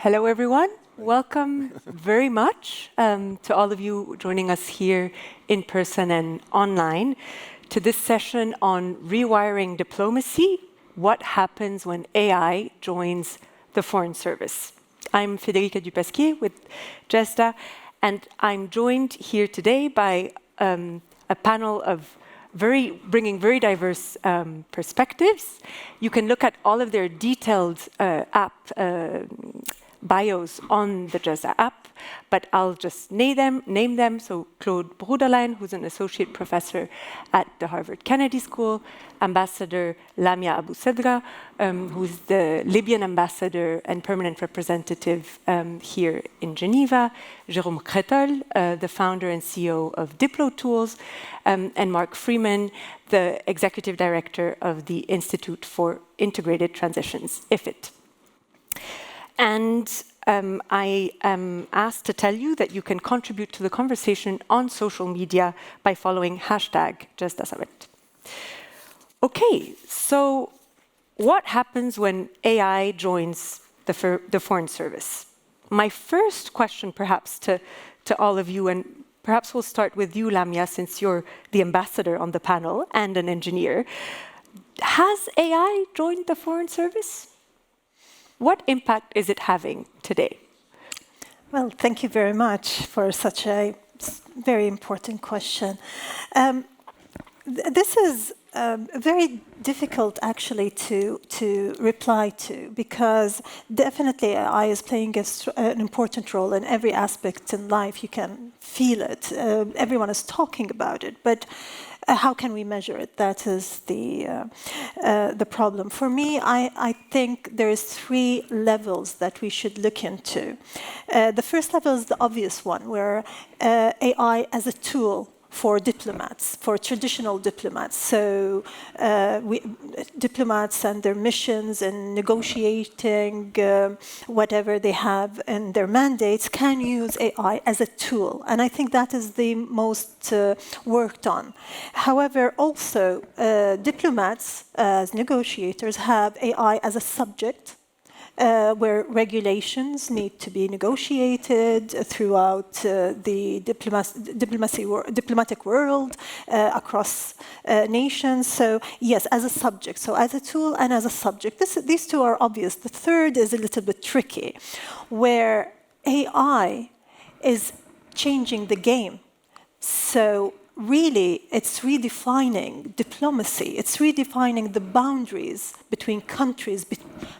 Hello, everyone. Welcome very much to all of you joining us here in person and online to this session on rewiring diplomacy, what happens when AI joins the Foreign Service. I'm Federica du Pasquier with GESDA, and I'm joined here today by a panel of bringing very diverse perspectives. You can look at all of their detailed bios on the GESDA app, but I'll just name them. So Claude Bruderlein, who's an associate professor at the Harvard Kennedy School, Ambassador Lamia Abusedra, who's the Libyan ambassador and permanent representative here in Geneva, Jérôme Crettol, the founder and CEO of DiploTools, and Mark Freeman, the executive director of the Institute for Integrated Transitions, IFIT. And I am asked to tell you that you can contribute to the conversation on social media by following #GESDA. Okay, so what happens when AI joins the Foreign Service? My first question, perhaps, to all of you, and perhaps we'll start with you, Lamia, since you're the ambassador on the panel and an engineer. Has AI joined the Foreign Service? What impact is it having today? Well, thank you very much for such a very important question. This is very difficult, actually, to reply to, because definitely AI is playing an important role in every aspect in life. You can feel it. Everyone is talking about it, but how can we measure it? That is the problem. For me, I think there is 3 levels that we should look into. The first level is the obvious one, where AI as a tool for diplomats, for traditional diplomats. So diplomats and their missions and negotiating whatever they have in their mandates can use AI as a tool. And I think that is the most worked on. However, also diplomats as negotiators have AI as a subject, where regulations need to be negotiated throughout the diplomatic world, across nations. So yes, as a subject. So as a tool and as a subject. These 2 are obvious. The third is a little bit tricky, where AI is changing the game. So really, it's redefining diplomacy. It's redefining the boundaries between countries.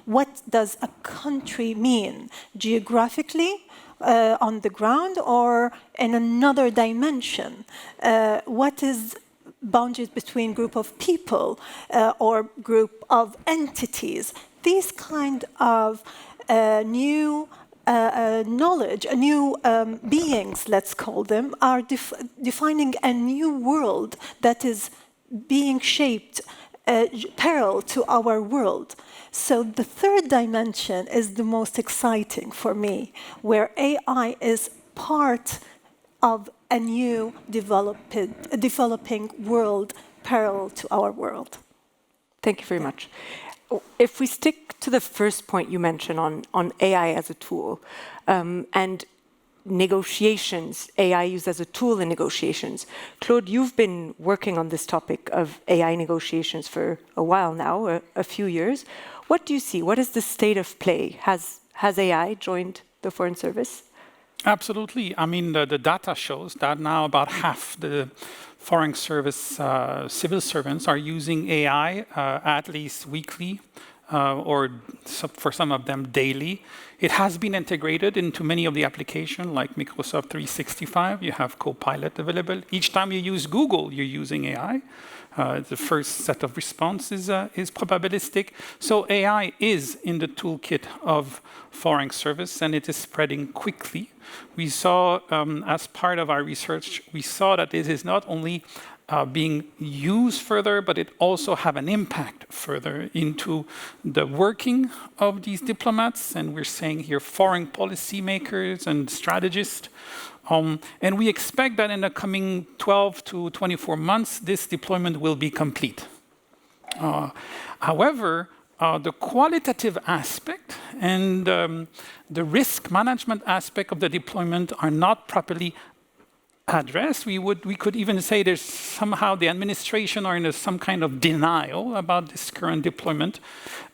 What does a country mean geographically, on the ground, or in another dimension? What is boundaries between group of people or group of entities? These kind of new knowledge, new beings, let's call them, are defining a new world that is being shaped parallel to our world. So the third dimension is the most exciting for me, where AI is part of a new developing world parallel to our world. Thank you very much. If we stick to the first point you mentioned on AI as a tool and negotiations, AI used as a tool in negotiations. Claude, you've been working on this topic of AI negotiations for a while now, a few years. What do you see? What is the state of play? Has AI joined the Foreign Service? Absolutely. I mean, the data shows that now about half the Foreign Service civil servants are using AI at least weekly, or for some of them daily. It has been integrated into many of the applications, like Microsoft 365. You have Copilot available. Each time you use Google, you're using AI. The first set of responses is probabilistic. So AI is in the toolkit of Foreign Service, and it is spreading quickly. We saw, as part of our research, we saw that it is not only being used further, but it also have an impact further into the working of these diplomats. And we're saying here foreign policy makers and strategists. And we expect that in the coming 12 to 24 months, this deployment will be complete. However, the qualitative aspect and the risk management aspect of the deployment are not properly addressed. We could even say there's somehow the administration are in some kind of denial about this current deployment.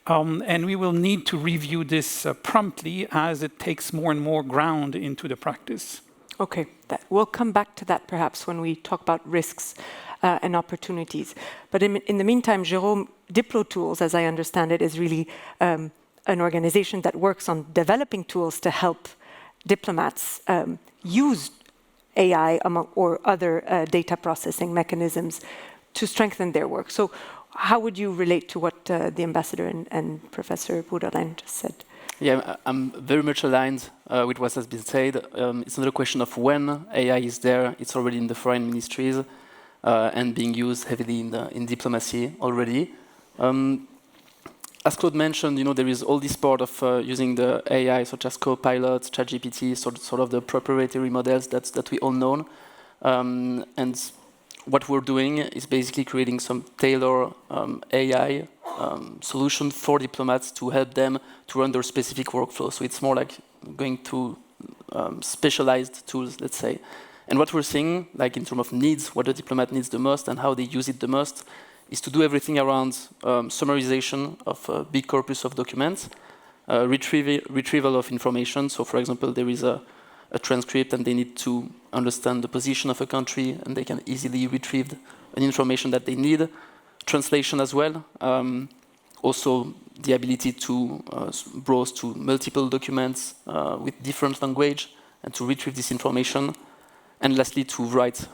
And we will need to review this promptly as it takes more and more ground into the practice. Okay, we'll come back to that perhaps when we talk about risks and opportunities. But in the meantime, Jérôme, DiploTools, as I understand it, is really an organization that works on developing tools to help diplomats use AI or other data processing mechanisms to strengthen their work. So how would you relate to what the ambassador and Professor Bruderlein just said? Yeah, I'm very much aligned with what has been said. It's not a question of when AI is there. It's already in the foreign ministries and being used heavily in diplomacy already. As Claude mentioned, there is all this part of using the AI, such as Copilot, ChatGPT, sort of the proprietary models that we all know. And what we're doing is basically creating some tailored AI solution for diplomats to help them to run their specific workflow. So it's more like going to specialized tools, let's say. And what we're seeing, like in terms of needs, what the diplomat needs the most and how they use it the most, is to do everything around summarization of a big corpus of documents, retrieval of information. So, for example, there is a transcript and they need to understand the position of a country and they can easily retrieve an information that they need. Translation as well. Also, the ability to browse to multiple documents with different language and to retrieve this information. And lastly, to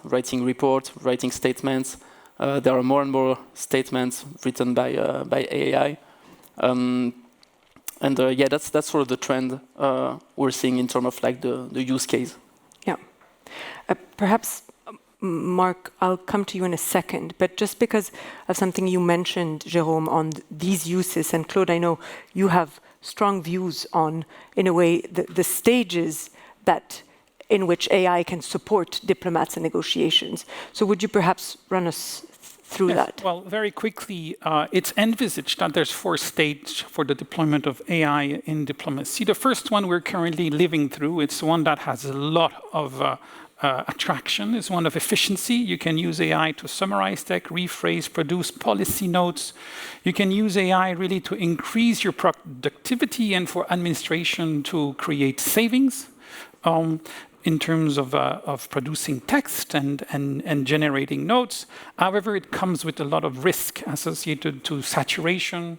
writing reports, writing statements. There are more and more statements written by AI. Yeah, that's sort of the trend we're seeing in terms of like the use case. Yeah. Perhaps, Mark, I'll come to you in a second, but just because of something you mentioned, Jérôme, on these uses, and Claude, I know you have strong views on, in a way, the stages in which AI can support diplomats and negotiations. So would you perhaps run us through that? Well, very quickly, it's envisaged that there's 4 stages for the deployment of AI in diplomacy. The first one we're currently living through, it's one that has a lot of attraction. It's one of efficiency. You can use AI to summarize text, rephrase, produce policy notes. You can use AI really to increase your productivity and for administration to create savings. In terms of producing text and generating notes. However, it comes with a lot of risk associated to saturation,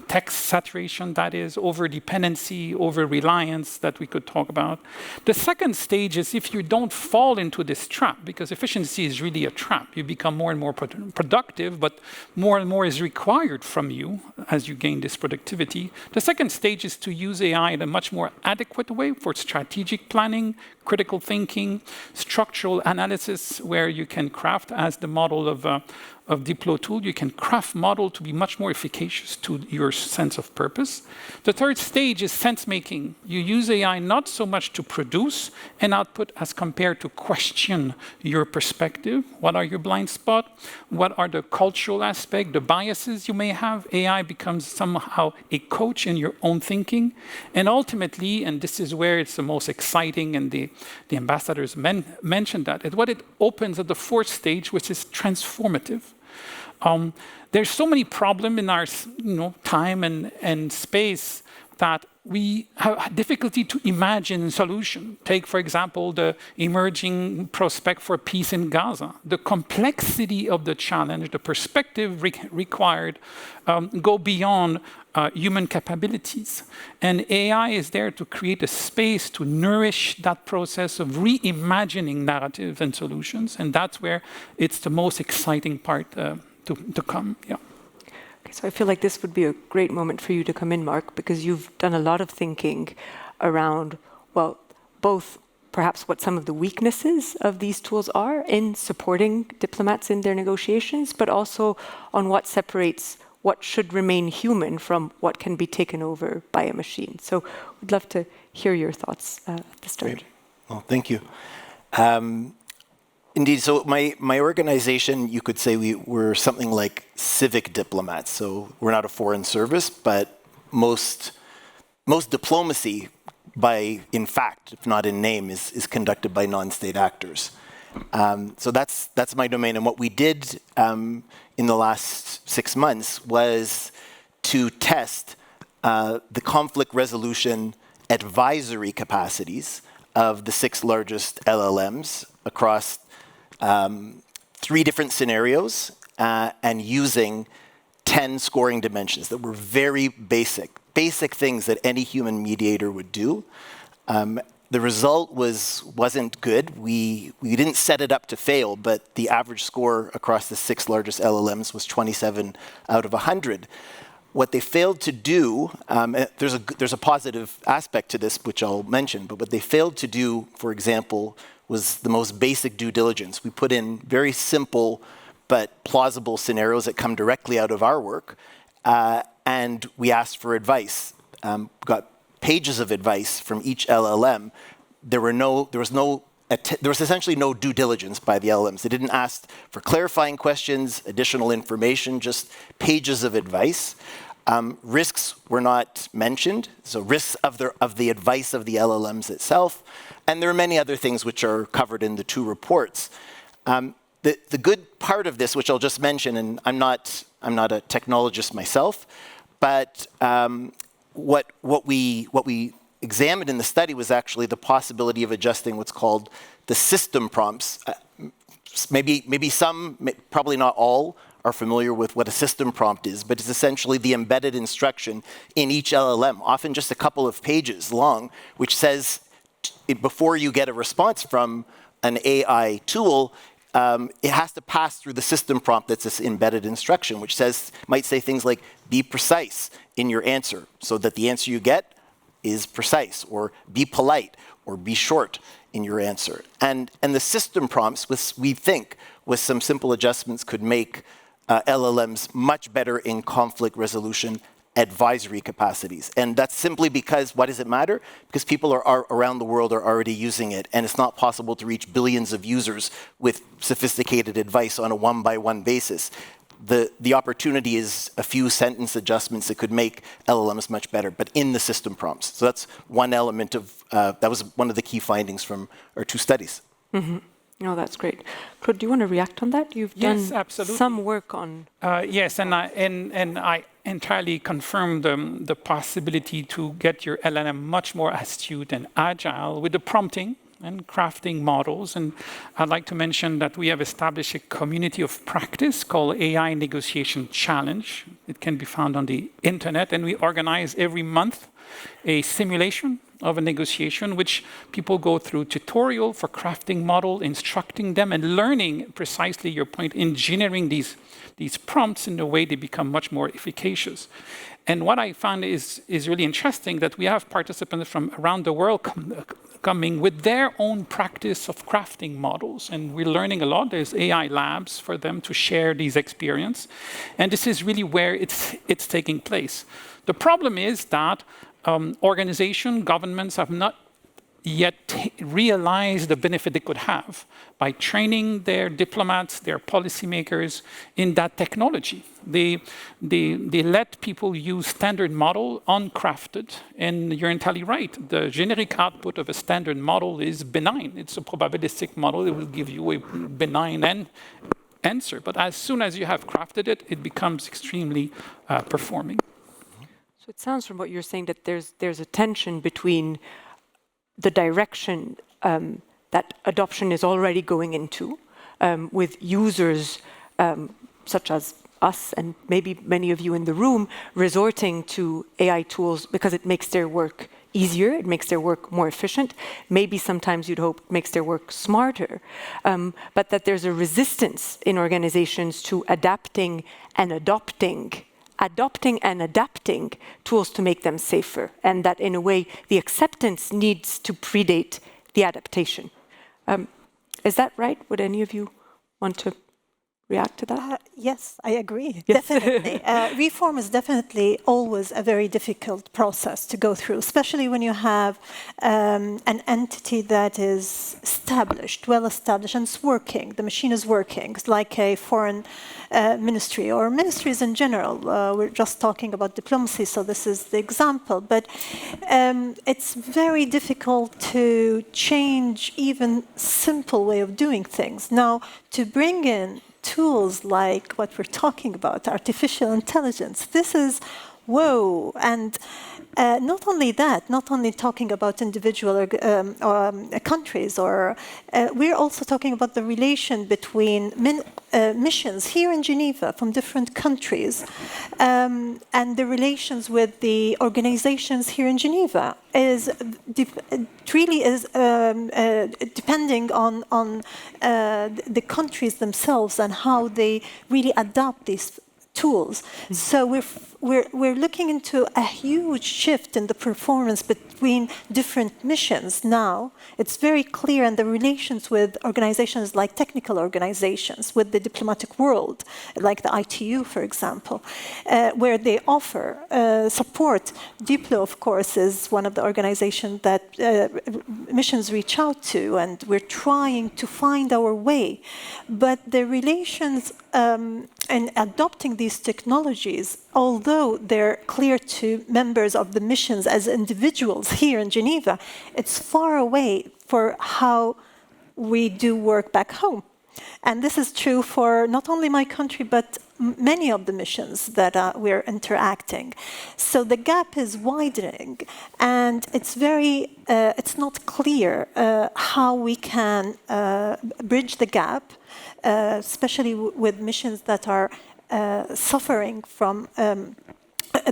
text saturation, that is, over-dependency, over-reliance that we could talk about. The second stage is if you don't fall into this trap, because efficiency is really a trap. You become more and more productive, but more and more is required from you as you gain this productivity. The second stage is to use AI in a much more adequate way for strategic planning, critical thinking, structural analysis, where you can craft, as the model of DiploTools, you can craft model to be much more efficacious to your sense of purpose. The third stage is sense making. You use AI not so much to produce an output as compared to question your perspective. What are your blind spots? What are the cultural aspects, the biases you may have? AI becomes somehow a coach in your own thinking. And ultimately, and this is where it's the most exciting, and the ambassadors mentioned that, what it opens at the fourth stage, which is transformative. There's so many problems in our time and space that we have difficulty to imagine a solution. Take, for example, the emerging prospect for peace in Gaza. The complexity of the challenge, the perspective required go beyond human capabilities. And AI is there to create a space to nourish that process of reimagining narratives and solutions. And that's where it's the most exciting part to come. Yeah. Okay, so I feel like this would be a great moment for you to come in, Mark, because you've done a lot of thinking around, well, both perhaps what some of the weaknesses of these tools are in supporting diplomats in their negotiations, but also on what separates what should remain human from what can be taken over by a machine. So we'd love to hear your thoughts at the start. Great. Well, thank you. Indeed. So my organization, you could say we're something like civic diplomats. So we're not a foreign service, but most diplomacy, in fact, if not in name, is conducted by non-state actors. So that's my domain. And what we did in the last 6 months was to test the conflict resolution advisory capacities of the 6 largest LLMs across 3 different scenarios and using 10 scoring dimensions that were very basic things that any human mediator would do. The result wasn't good. We didn't set it up to fail, but the average score across the 6 largest LLMs was 27 out of 100. What they failed to do, there's a positive aspect to this, which I'll mention, but what they failed to do, for example, was the most basic due diligence. We put in very simple but plausible scenarios that come directly out of our work, and we asked for advice. Got pages of advice from each LLM. There was essentially no due diligence by the LLMs. They didn't ask for clarifying questions, additional information, just pages of advice. Risks were not mentioned, so risks of the advice of the LLMs itself, and there are many other things which are covered in the 2 reports. The good part of this, which I'll just mention, and I'm not a technologist myself, but what we examined in the study was actually the possibility of adjusting what's called the system prompts. Maybe some, probably not all, are familiar with what a system prompt is, but it's essentially the embedded instruction in each LLM, often just a couple of pages long, which says before you get a response from an AI tool, it has to pass through the system prompt that's this embedded instruction, which might say things like, be precise in your answer, so that the answer you get is precise, or be polite, or be short in your answer. And the system prompts, we think, with some simple adjustments, could make LLMs much better in conflict resolution advisory capacities. And that's simply because, why does it matter? Because people around the world are already using it, and it's not possible to reach billions of users with sophisticated advice on a one-by-one basis. The opportunity is a few sentence adjustments that could make LLMs much better, but in the system prompts. So that's one element of, that was one of the key findings from our 2 studies. Mm-hmm. Oh, that's great. Claude, do you want to react on that? You've done some work on... Yes, and I entirely confirm the possibility to get your LLM much more astute and agile with the prompting and crafting models. And I'd like to mention that we have established a community of practice called AI Negotiation Challenge. It can be found on the internet, and we organize every month a simulation of a negotiation, which people go through tutorial for crafting model, instructing them, and learning precisely your point, engineering these prompts in a way they become much more efficacious. And what I found is really interesting that we have participants from around the world coming with their own practice of crafting models. And we're learning a lot. There's AI labs for them to share these experience. And this is really where it's taking place. The problem is that organizations, governments have not yet realized the benefit they could have by training their diplomats, their policymakers in that technology. They let people use standard model uncrafted, and you're entirely right. The generic output of a standard model is benign. It's a probabilistic model. It will give you a benign answer. But as soon as you have crafted it, it becomes extremely performing. So it sounds from what you're saying that there's a tension between the direction that adoption is already going into, with users such as us and maybe many of you in the room resorting to AI tools because it makes their work easier, it makes their work more efficient, maybe sometimes you'd hope makes their work smarter, but that there's a resistance in organizations to adapting and adopting and adapting tools to make them safer, and that in a way the acceptance needs to predate the adaptation. Is that right? Would any of you want to react to that? Yes, I agree. Yes. Definitely. Reform is definitely always a very difficult process to go through, especially when you have an entity that is established, well established, and it's working. The machine is working. It's like a foreign ministry or ministries in general. We're just talking about diplomacy, so this is the example. But it's very difficult to change even simple way of doing things. Now, to bring in tools like what we're talking about, artificial intelligence, this is, whoa. And not only that, not only talking about individual countries, or we're also talking about the relation between missions here in Geneva from different countries, and the relations with the organizations here in Geneva is really is depending on the countries themselves and how they really adopt these tools. So we're looking into a huge shift in the performance between different missions now. It's very clear, and the relations with organizations like technical organizations, with the diplomatic world, like the ITU, for example, where they offer support. Diplo, of course, is one of the organizations that missions reach out to, and we're trying to find our way. But the relations and adopting these technologies, although they're clear to members of the missions as individuals here in Geneva, it's far away for how we do work back home. And this is true for not only my country, but many of the missions that we're interacting. So the gap is widening, and it's very, it's not clear how we can bridge the gap, especially with missions that are suffering from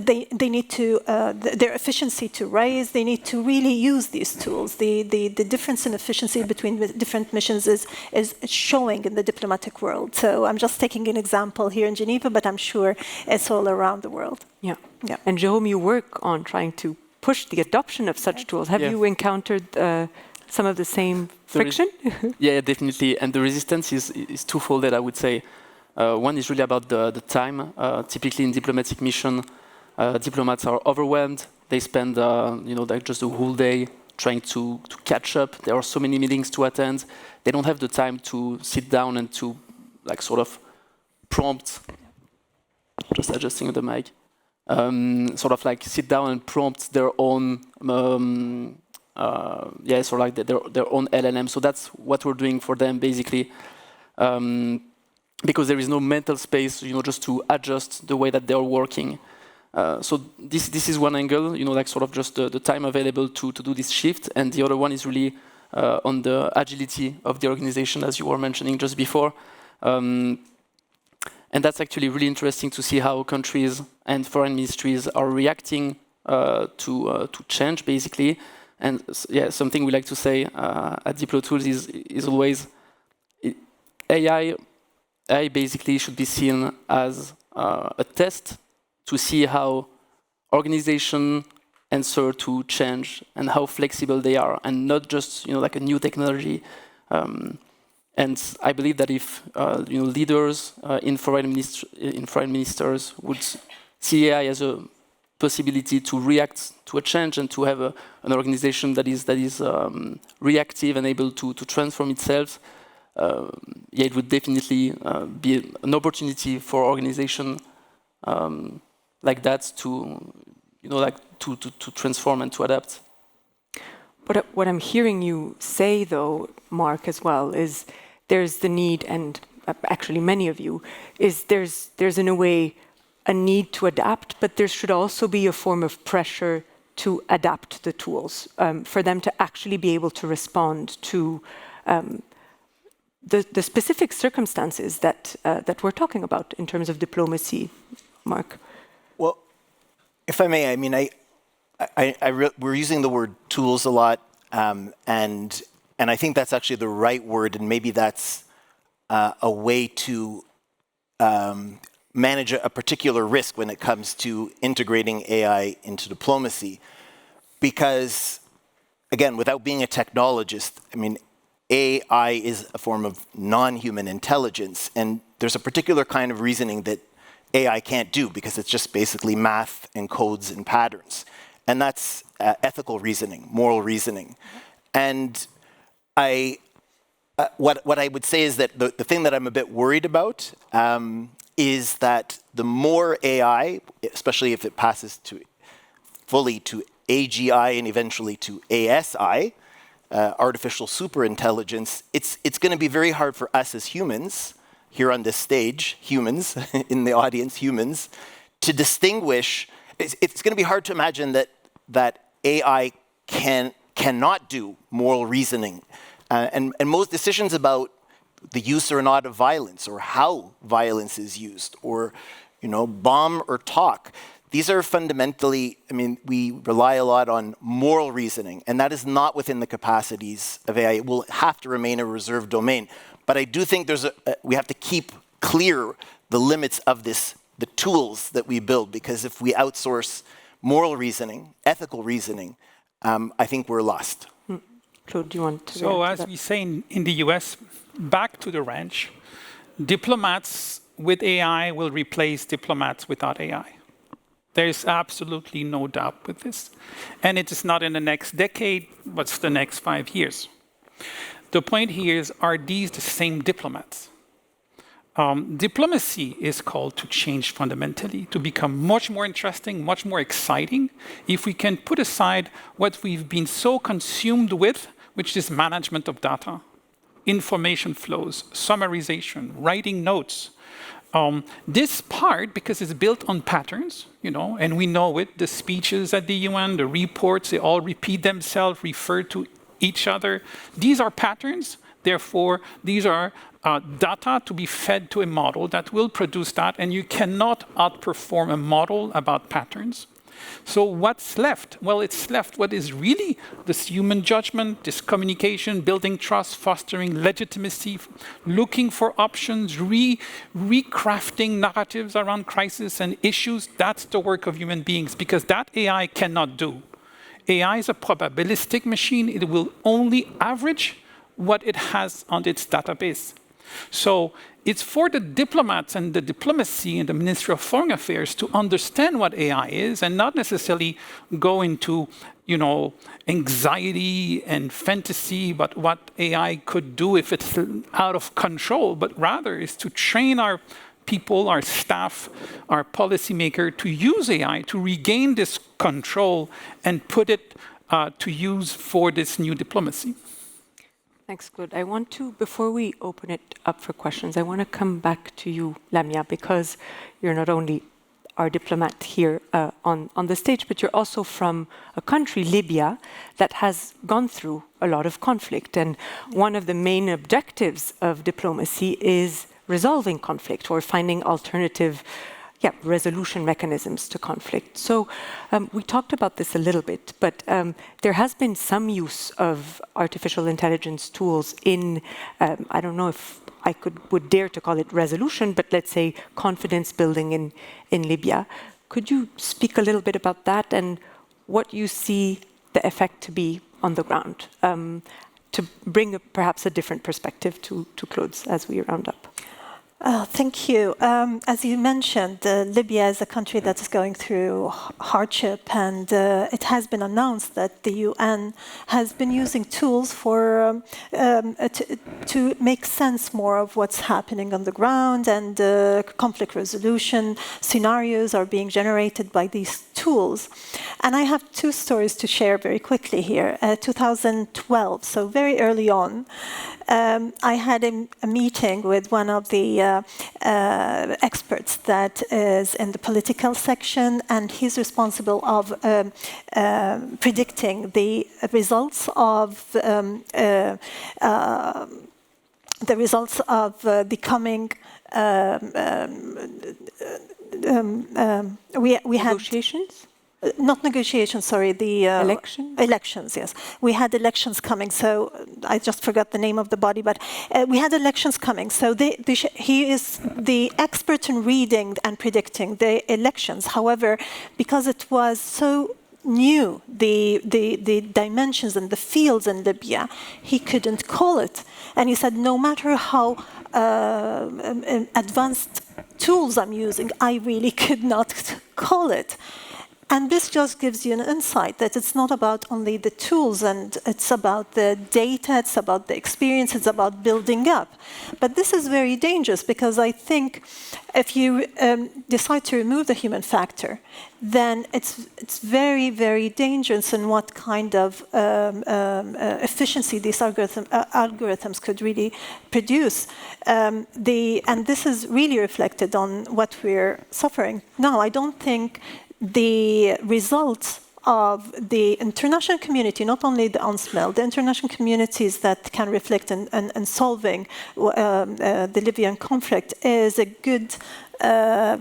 they need to their efficiency to rise. They need to really use these tools. The difference in efficiency between different missions is showing in the diplomatic world. So I'm just taking an example here in Geneva, but I'm sure it's all around the world. Yeah. And Jérôme, you work on trying to push the adoption of such tools. Have you encountered some of the same friction? Yeah, definitely. And the resistance is twofold, I would say. One is really about the time. Typically in diplomatic mission, diplomats are overwhelmed. They spend, like just a whole day trying to catch up. There are so many meetings to attend. They don't have the time to sit down and to, like, sort of prompt. Just adjusting the mic. Sort of like sit down and prompt their own, sort of like their own LLM. So that's what we're doing for them, basically. Because there is no mental space, just to adjust the way that they're working. So this is one angle, like sort of just the time available to do this shift. And the other one is really on the agility of the organization, as you were mentioning just before. And that's actually really interesting to see how countries and foreign ministries are reacting to change, basically. And something we like to say at DiploTools is always AI basically should be seen as a test to see how organizations answer to change and how flexible they are, and not just like a new technology. And I believe that if leaders in foreign ministers would see AI as a possibility to react to a change and to have an organization that is reactive and able to transform itself, it would definitely be an opportunity for organization like that to transform and to adapt. What I'm hearing you say, though, Mark, as well, is there's the need, and actually many of you, is there's in a way a need to adapt, but there should also be a form of pressure to adapt the tools, for them to actually be able to respond to the specific circumstances that we're talking about in terms of diplomacy. Mark? Well, if I may, I mean, we're using the word tools a lot, and I think that's actually the right word, and maybe that's a way to manage a particular risk when it comes to integrating AI into diplomacy. Because, again, without being a technologist, I mean, AI is a form of non-human intelligence, and there's a particular kind of reasoning that AI can't do because it's just basically math and codes and patterns. And that's ethical reasoning, moral reasoning. And what I would say is that the thing that I'm a bit worried about is that the more AI, especially if it passes fully to AGI and eventually to ASI, artificial superintelligence, it's going to be very hard for us as humans, here on this stage, humans, in the audience, humans, to distinguish. It's going to be hard to imagine that AI cannot do moral reasoning. And most decisions about the use or not of violence, or how violence is used, or bomb or talk, these are fundamentally, we rely a lot on moral reasoning, and that is not within the capacities of AI. It will have to remain a reserved domain. But I do think we have to keep clear the limits of the tools that we build, because if we outsource moral reasoning, ethical reasoning, I think we're lost. Claude, do you want to? So as we say in the US, back to the ranch, diplomats with AI will replace diplomats without AI. There is absolutely no doubt with this. And it is not in the next decade, but it's the next 5 years. The point here is, are these the same diplomats? Diplomacy is called to change fundamentally, to become much more interesting, much more exciting, if we can put aside what we've been so consumed with, which is management of data, information flows, summarization, writing notes. This part, because it's built on patterns, and we know it, the speeches at the UN, the reports, they all repeat themselves, refer to each other. These are patterns, therefore, these are data to be fed to a model that will produce that, and you cannot outperform a model about patterns. So what's left? Well, it's left what is really this human judgment, this communication, building trust, fostering legitimacy, looking for options, recrafting narratives around crisis and issues. That's the work of human beings, because that AI cannot do. AI is a probabilistic machine. It will only average what it has on its database. So it's for the diplomats and the diplomacy and the Ministry of Foreign Affairs to understand what AI is and not necessarily go into, anxiety and fantasy about what AI could do if it's out of control, but rather is to train our people, our staff, our policymaker to use AI to regain this control and put it to use for this new diplomacy. Thanks, Claude. I want to, before we open it up for questions, I want to come back to you, Lamia, because you're not only our diplomat here on the stage, but you're also from a country, Libya, that has gone through a lot of conflict. And one of the main objectives of diplomacy is resolving conflict or finding alternative resolution mechanisms to conflict. So we talked about this a little bit, but there has been some use of artificial intelligence tools in, I don't know if I would dare to call it resolution, but let's say confidence building in Libya. Could you speak a little bit about that and what you see the effect to be on the ground, to bring perhaps a different perspective to Claude's as we round up? Thank you. As you mentioned, Libya is a country that is going through hardship, and it has been announced that the UN has been using tools for to make sense more of what's happening on the ground, and conflict resolution scenarios are being generated by these tools. And I have two stories to share very quickly here. 2012, so very early on, I had a meeting with one of the experts that is in the political section, and he's responsible of predicting the results of the coming. We had negotiations. Not negotiations, sorry, the elections, yes. We had elections coming, so I just forgot the name of the body, but we had elections coming. So he is the expert in reading and predicting the elections. However, because it was so knew the dimensions and the fields in Libya, he couldn't call it. And he said, no matter how advanced tools I'm using, I really could not call it. And this just gives you an insight that it's not about only the tools, and it's about the data, it's about the experience, it's about building up. But this is very dangerous, because I think if you decide to remove the human factor, then it's very, very dangerous in what kind of efficiency these algorithms could really produce. And this is really reflected on what we're suffering now. I don't think the results of the international community, not only the UNSMIL, the international communities that can reflect in solving the Libyan conflict, is a good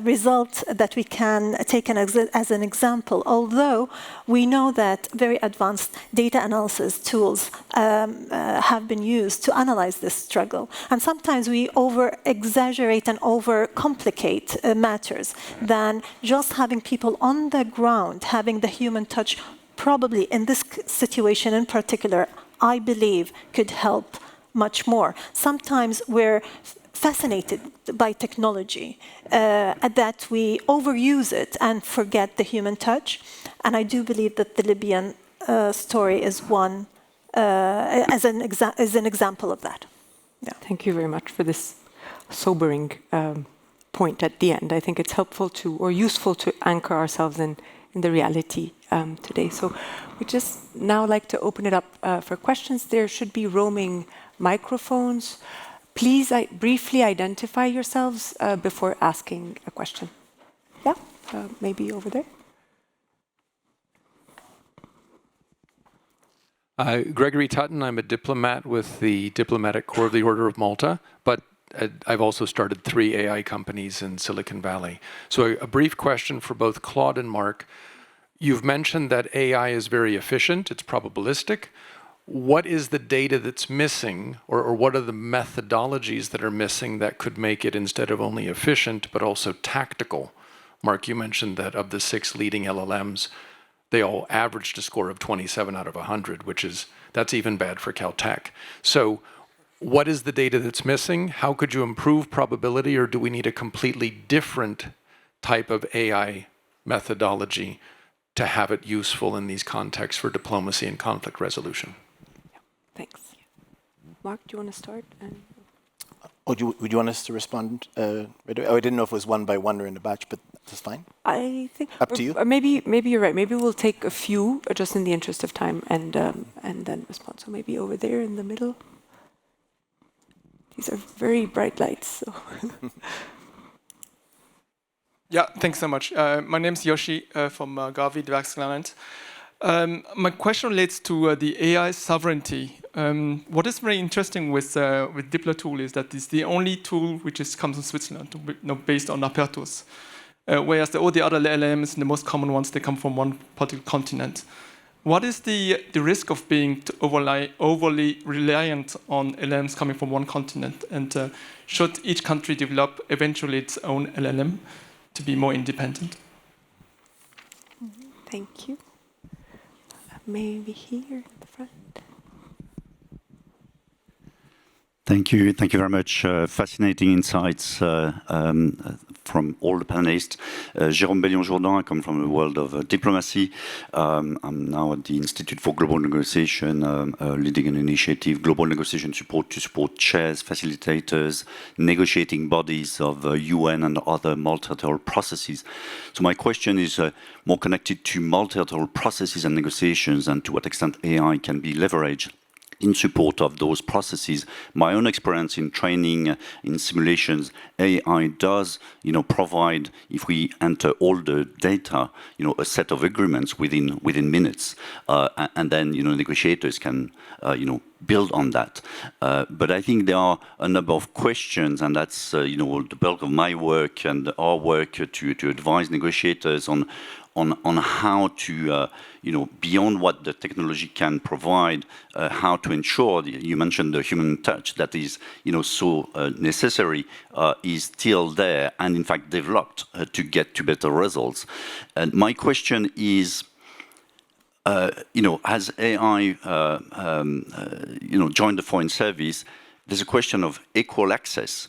result that we can take as an example, although we know that very advanced data analysis tools have been used to analyze this struggle. And sometimes we over-exaggerate and over-complicate matters than just having people on the ground, having the human touch, probably in this situation in particular, I believe could help much more. Sometimes we're fascinated by technology, that we overuse it and forget the human touch. And I do believe that the Libyan story is one, as an example of that. Yeah. Thank you very much for this sobering point at the end. I think it's helpful to, or useful to, anchor ourselves in the reality today. So we just now like to open it up for questions. There should be roaming microphones. Please briefly identify yourselves before asking a question. Yeah, maybe over there. Gregory Tutton, I'm a diplomat with the Diplomatic Corps of the Order of Malta, but I've also started 3 AI companies in Silicon Valley. So a brief question for both Claude and Mark. You've mentioned that AI is very efficient, it's probabilistic. What is the data that's missing, or what are the methodologies that are missing that could make it, instead of only efficient, but also tactical? Mark, you mentioned that of the 6 leading LLMs, they all averaged a score of 27 out of 100, that's even bad for Caltech. So what is the data that's missing? How could you improve probability, or do we need a completely different type of AI methodology to have it useful in these contexts for diplomacy and conflict resolution? Thanks. Mark, do you want to start? Would you want us to respond? I didn't know if it was one by one or in a batch, but that's fine. I think up to you. Or maybe you're right. Maybe we'll take a few, just in the interest of time, and then respond. So maybe over there in the middle. These are very bright lights. So. Yeah, thanks so much. My name is Yoshi from Gavi, the Vaxland. My question relates to the AI sovereignty. What is very interesting with DiploTools is that it's the only tool which comes from Switzerland, based on Apertus. Whereas all the other LLMs, the most common ones, they come from one particular continent. What is the risk of being overly reliant on LLMs coming from one continent? And should each country develop eventually its own LLM to be more independent? Thank you. Maybe here at the front. Thank you very much. Fascinating insights from all the panelists. Jérôme Bellion-Jourdan, I come from the world of diplomacy. I'm now at the Institute for Global Negotiation, leading an initiative, Global Negotiation Support, to support chairs, facilitators, negotiating bodies of UN and other multilateral processes. So my question is more connected to multilateral processes and negotiations, and to what extent AI can be leveraged in support of those processes. My own experience in training, in simulations, AI does, provide, if we enter all the data, a set of agreements within minutes, and then, negotiators can, build on that. But I think there are a number of questions, and that's, the bulk of my work and our work to advise negotiators on how to, beyond what the technology can provide, how to ensure, you mentioned the human touch that is, so necessary, is still there and in fact developed to get to better results. And my question is, as AI, joined the Foreign Service, there's a question of equal access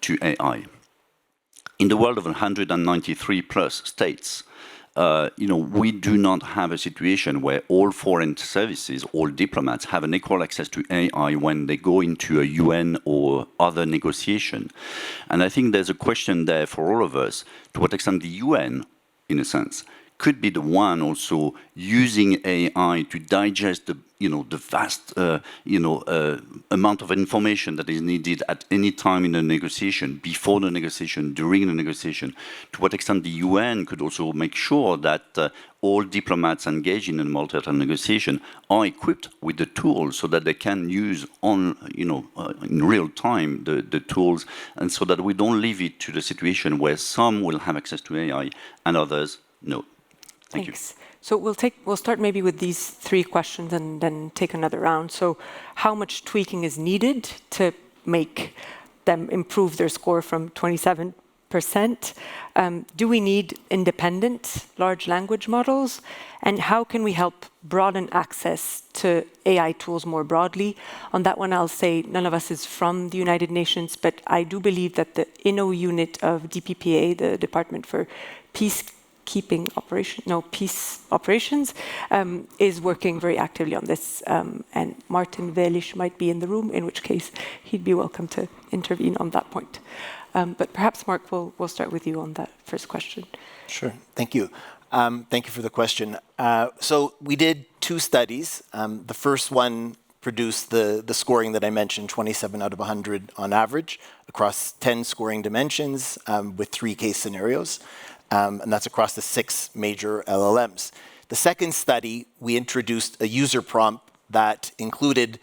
to AI. In the world of 193 plus states, we do not have a situation where all foreign services, all diplomats have an equal access to AI when they go into a UN or other negotiation. And I think there's a question there for all of us, to what extent the UN, in a sense, could be the one also using AI to digest the vast amount of information that is needed at any time in the negotiation, before the negotiation, during the negotiation. To what extent the UN could also make sure that all diplomats engaged in a multilateral negotiation are equipped with the tools so that they can use in real time the tools, and so that we don't leave it to the situation where some will have access to AI and others no. Thanks. So we'll start maybe with these three questions and then take another round. So how much tweaking is needed to make them improve their score from 27%? Do we need independent large language models? And how can we help broaden access to AI tools more broadly? On that one, I'll say none of us is from the United Nations, but I do believe that the INO unit of DPPA, the Department for Peace Operations, is working very actively on this. And Martin Velisch might be in the room, in which case he'd be welcome to intervene on that point. But perhaps, Mark, we'll start with you on that first question. Sure. Thank you. Thank you for the question. So we did two studies. The first one produced the scoring that I mentioned, 27 out of 100 on average, across 10 scoring dimensions with 3 case scenarios. And that's across the 6 major LLMs. The second study, we introduced a user prompt that included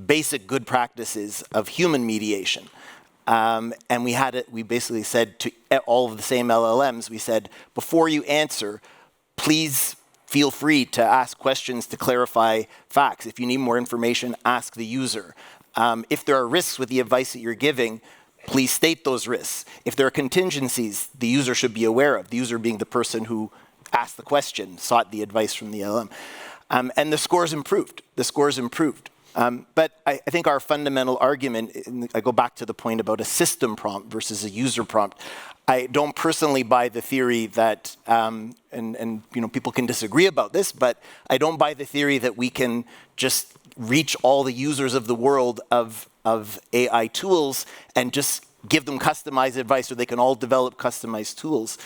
basic good practices of human mediation. And we basically said to all of the same LLMs, we said, before you answer, please feel free to ask questions to clarify facts. If you need more information, ask the user. If there are risks with the advice that you're giving, please state those risks. If there are contingencies, the user should be aware of, the user being the person who asked the question, sought the advice from the LLM. And the scores improved. But I think our fundamental argument, I go back to the point about a system prompt versus a user prompt. I don't personally buy the theory that, people can disagree about this, but I don't buy the theory that we can just reach all the users of the world of AI tools and just give them customized advice, or they can all develop customized tools.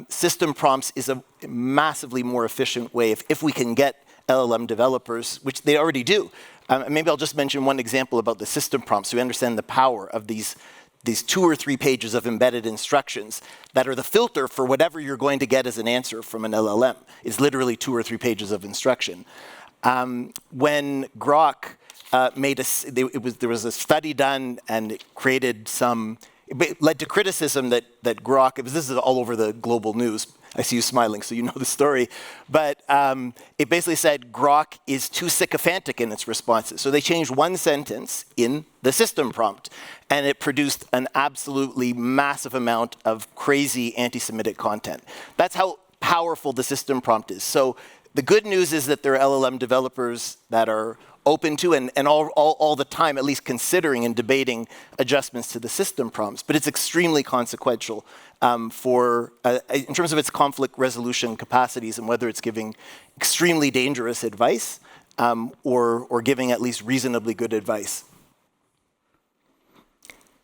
System prompts is a massively more efficient way if we can get LLM developers, which they already do. Maybe I'll just mention one example about the system prompts so we understand the power of these 2 or 3 pages of embedded instructions that are the filter for whatever you're going to get as an answer from an LLM. It's literally 2 or 3 pages of instruction. When Grok there was a study done, and it created it led to criticism that Grok, this is all over the global news. I see you smiling, so you know the story. But it basically said Grok is too sycophantic in its responses. So they changed one sentence in the system prompt, and it produced an absolutely massive amount of crazy anti-Semitic content. That's how powerful the system prompt is. So the good news is that there are LLM developers that are open to and all the time at least considering and debating adjustments to the system prompts. But it's extremely consequential in terms of its conflict resolution capacities and whether it's giving extremely dangerous advice or giving at least reasonably good advice.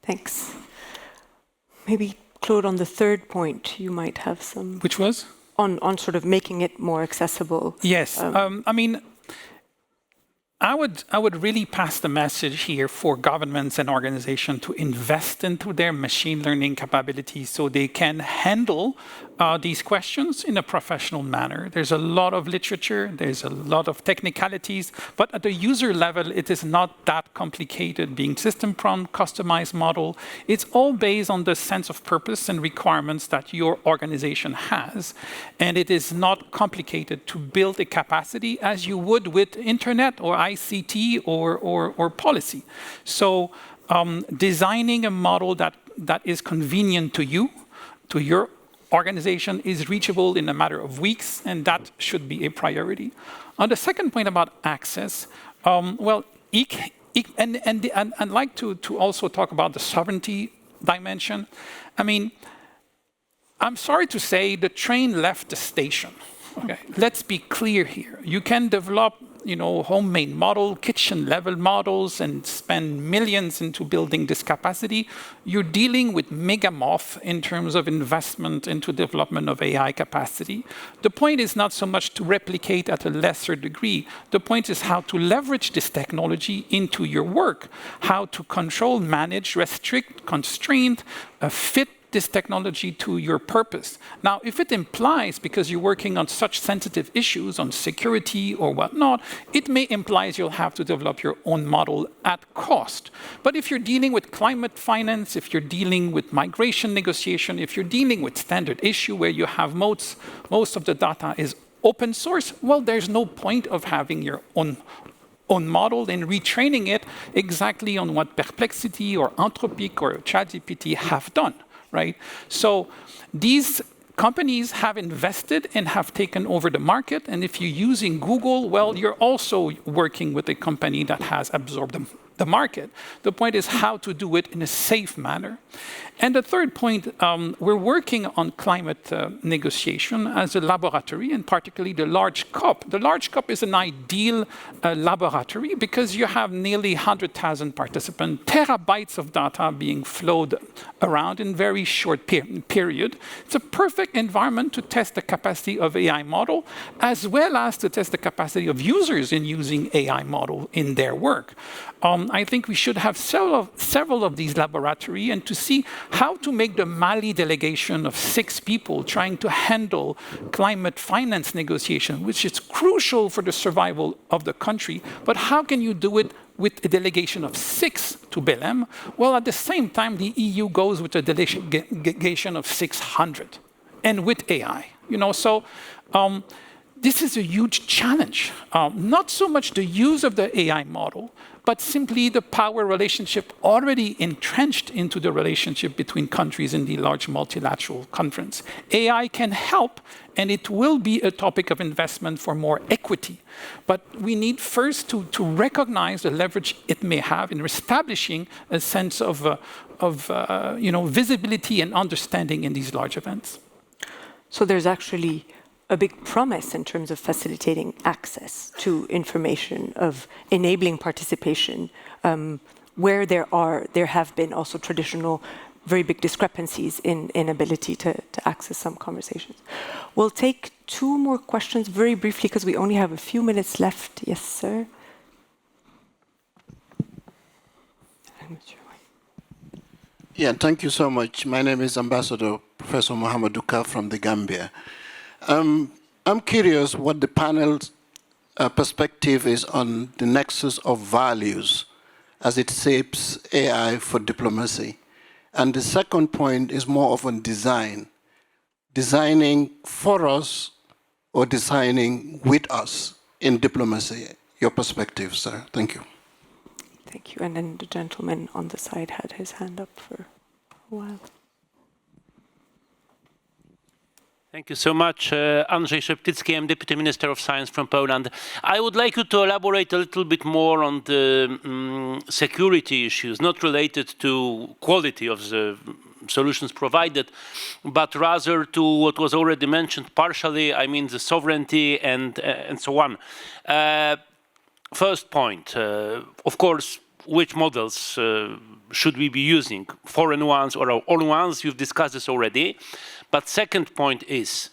Thanks. Maybe, Claude, on the third point, you might have some... Which was? On sort of making it more accessible. Yes. I would really pass the message here for governments and organizations to invest into their machine learning capabilities so they can handle these questions in a professional manner. There's a lot of literature, there's a lot of technicalities, but at the user level, it is not that complicated. Being system prompt, customized model, it's all based on the sense of purpose and requirements that your organization has. And it is not complicated to build a capacity as you would with internet or ICT or policy. So designing a model that is convenient to you, to your organization is reachable in a matter of weeks, and that should be a priority. On the second point about access, well, I'd like to also talk about the sovereignty dimension. I mean, I'm sorry to say the train left the station. Okay, let's be clear here. You can develop, homemade model, kitchen-level models, and spend millions into building this capacity. You're dealing with megamoth in terms of investment into development of AI capacity. The point is not so much to replicate at a lesser degree. The point is how to leverage this technology into your work, how to control, manage, restrict, constrain, fit this technology to your purpose. Now, if it implies, because you're working on such sensitive issues, on security or whatnot, it may imply you'll have to develop your own model at cost. But if you're dealing with climate finance, if you're dealing with migration negotiation, if you're dealing with standard issue where you have most of the data is open source, well, there's no point of having your own model and retraining it exactly on what Perplexity or Anthropic or ChatGPT have done. Right? So these companies have invested and have taken over the market. And if you're using Google, well, you're also working with a company that has absorbed the market. The point is how to do it in a safe manner. And the third point, we're working on climate negotiation as a laboratory, and particularly the large COP. The large COP is an ideal laboratory because you have nearly 100,000 participants, terabytes of data being flowed around in very short period. It's a perfect environment to test the capacity of AI model, as well as to test the capacity of users in using AI model in their work. I think we should have several of these laboratories and to see how to make the Mali delegation of 6 people trying to handle climate finance negotiation, which is crucial for the survival of the country. But how can you do it with a delegation of 6 to Belém? Well, at the same time, the EU goes with a delegation of 600, and with AI. So this is a huge challenge. Not so much the use of the AI model, but simply the power relationship already entrenched into the relationship between countries in the large multilateral conference. AI can help, and it will be a topic of investment for more equity. But we need first to recognize the leverage it may have in establishing a sense of visibility and understanding in these large events. So there's actually a big promise in terms of facilitating access to information, of enabling participation, where there have been also traditional very big discrepancies in ability to access some conversations. We'll take 2 more questions very briefly because we only have a few minutes left. Yes, sir. Yeah, thank you so much. My name is Ambassador Professor Mohamed Duka from the Gambia. I'm curious what the panel's perspective is on the nexus of values as it shapes AI for diplomacy. And the second point is more of on design. Designing for us or designing with us in diplomacy. Your perspective, sir. Thank you. Thank you. And then the gentleman on the side had his hand up for a while. Thank you so much. Andrzej Szeptycki, I'm Deputy Minister of Science from Poland. I would like you to elaborate a little bit more on the security issues, not related to quality of the solutions provided, but rather to what was already mentioned partially, I mean the sovereignty and so on. First point, of course, which models should we be using? Foreign ones or our own ones? You've discussed this already. But second point is,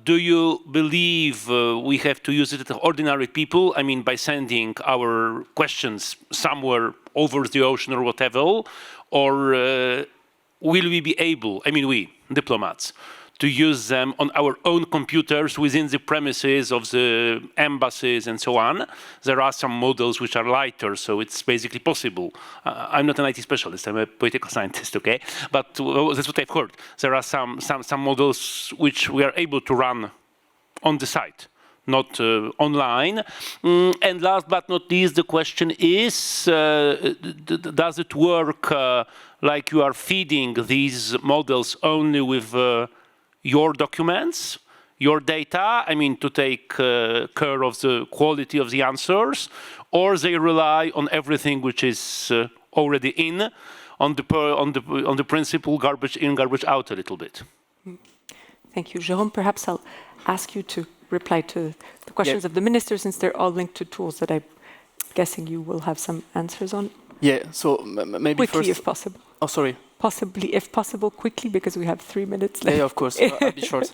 do you believe we have to use it as ordinary people? I mean, by sending our questions somewhere over the ocean or whatever, or will we be able, I mean we, diplomats, to use them on our own computers within the premises of the embassies and so on? There are some models which are lighter, so it's basically possible. I'm not an IT specialist, I'm a political scientist, okay? But that's what I've heard. There are some models which we are able to run on the site, not online. And last but not least, the question is, does it work like you are feeding these models only with your documents, your data, I mean, to take care of the quality of the answers, or they rely on everything which is already in, on the principle garbage in, garbage out a little bit. Thank you. Jérôme, perhaps I'll ask you to reply to the questions of the ministers, since they're all linked to tools that I'm guessing you will have some answers on. Yeah, so maybe quickly, first... if possible. Oh, sorry. Possibly, if possible, quickly, because we have 3 minutes left. Yeah, of course. I'll be short.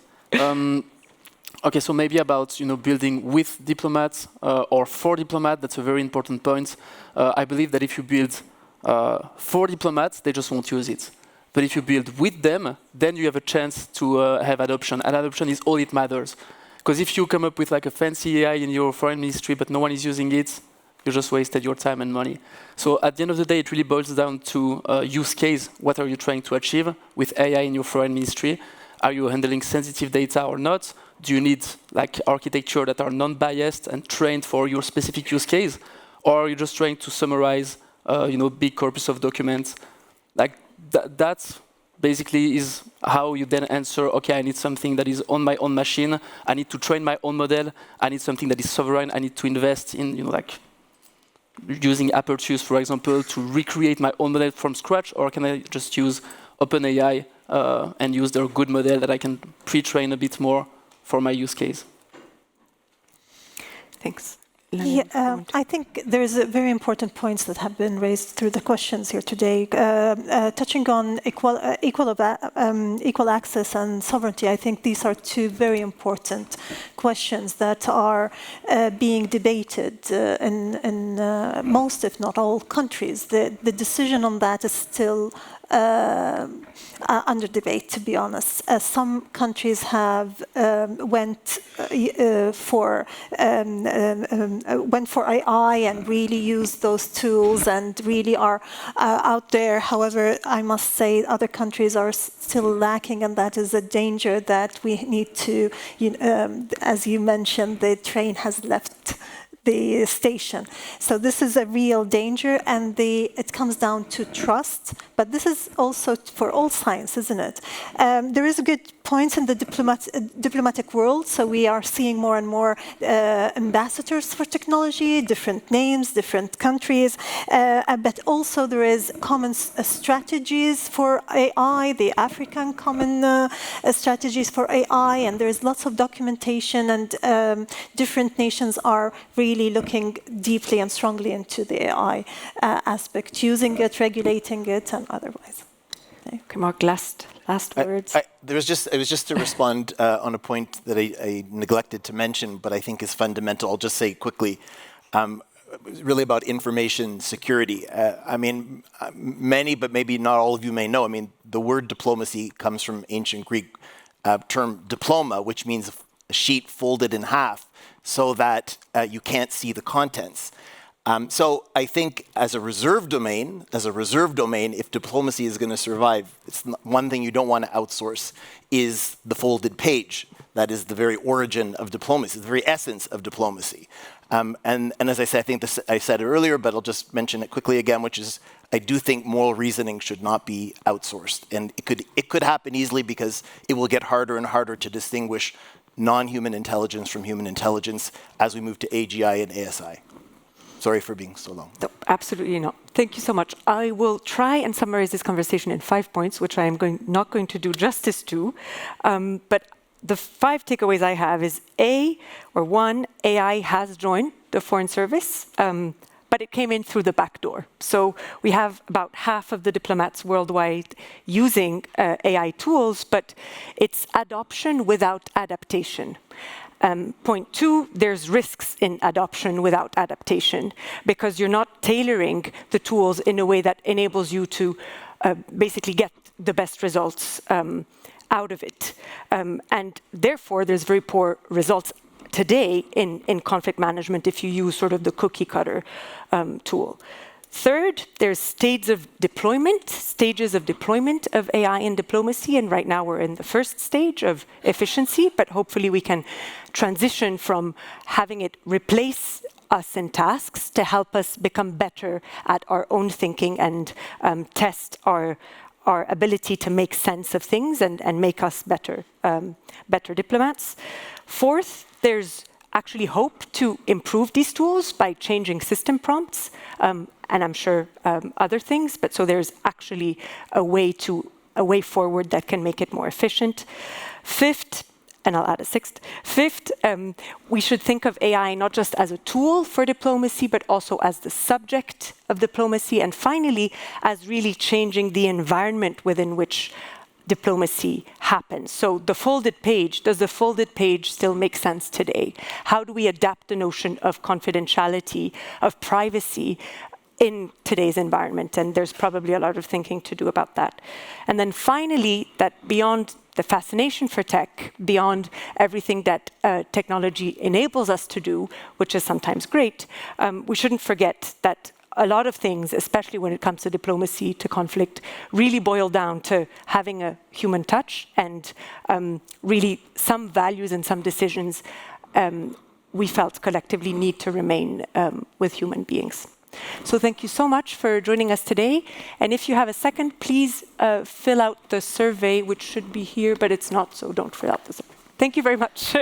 Okay, so maybe about building with diplomats or for diplomats. That's a very important point. I believe that if you build for diplomats, they just won't use it. But if you build with them, then you have a chance to have adoption. And adoption is all it matters. Because if you come up with like a fancy AI in your foreign ministry, but no one is using it, you just wasted your time and money. So at the end of the day, it really boils down to use case. What are you trying to achieve with AI in your foreign ministry? Are you handling sensitive data or not? Do you need like architecture that are non-biased and trained for your specific use case? Or are you just trying to summarize, big corpus of documents? Like that basically is how you then answer, okay, I need something that is on my own machine. I need to train my own model. I need something that is sovereign. I need to invest in, using Aperture, for example, to recreate my own model from scratch, or can I just use OpenAI and use their good model that I can pre-train a bit more for my use case? Thanks. Yeah, I think there's very important points that have been raised through the questions here today, touching on equal access and sovereignty. I think these are two very important questions that are being debated in most, if not all, countries. The decision on that is still under debate, to be honest. Some countries have went for AI and really used those tools and really are out there. However, I must say other countries are still lacking, and that is a danger that we need to, as you mentioned, the train has left the station. So this is a real danger, and it comes down to trust. But this is also for all science, isn't it? There is a good point in the diplomatic world. So we are seeing more and more ambassadors for technology, different names, different countries. But also there is common strategies for AI, the African common strategies for AI, and there is lots of documentation, and different nations are really looking deeply and strongly into the AI aspect, using it, regulating it, and otherwise. Okay, Mark, last words. It was just to respond on a point that I neglected to mention, but I think is fundamental. I'll just say quickly, really about information security. Many, but maybe not all of you may know, the word diplomacy comes from ancient Greek term diploma, which means a sheet folded in half so that you can't see the contents. So I think as a reserve domain, if diplomacy is going to survive, it's one thing you don't want to outsource is the folded page. That is the very origin of diplomacy, the very essence of diplomacy. And as I said, I think I said it earlier, but I'll just mention it quickly again, which is I do think moral reasoning should not be outsourced. And it could happen easily because it will get harder and harder to distinguish non-human intelligence from human intelligence as we move to AGI and ASI. Sorry for being so long. No, absolutely not. Thank you so much. I will try and summarize this conversation in 5 points, which I am not going to do justice to. But the 5 takeaways I have is one, AI has joined the Foreign Service, but it came in through the back door. So we have about half of the diplomats worldwide using AI tools, but it's adoption without adaptation. Point 2, there's risks in adoption without adaptation because you're not tailoring the tools in a way that enables you to basically get the best results out of it. And therefore, there's very poor results today in conflict management if you use sort of the cookie cutter tool. Third, there's stages of deployment of AI in diplomacy, and right now we're in the first stage of efficiency, but hopefully we can transition from having it replace us in tasks to help us become better at our own thinking and test our our ability to make sense of things and make us better diplomats. Fourth, there's actually hope to improve these tools by changing system prompts, and I'm sure other things, but so there's actually a way forward that can make it more efficient. Fifth, and I'll add a sixth. Fifth, we should think of AI not just as a tool for diplomacy, but also as the subject of diplomacy. And finally, as really changing the environment within which diplomacy happens. So the folded page, does the folded page still make sense today? How do we adapt the notion of confidentiality, of privacy in today's environment? And there's probably a lot of thinking to do about that. And then finally, that beyond the fascination for tech, beyond everything that technology enables us to do, which is sometimes great, we shouldn't forget that a lot of things, especially when it comes to diplomacy, to conflict, really boil down to having a human touch and really some values and some decisions we felt collectively need to remain with human beings. So thank you so much for joining us today. And if you have a second, please fill out the survey, which should be here, but it's not, so don't fill out the survey. Thank you very much.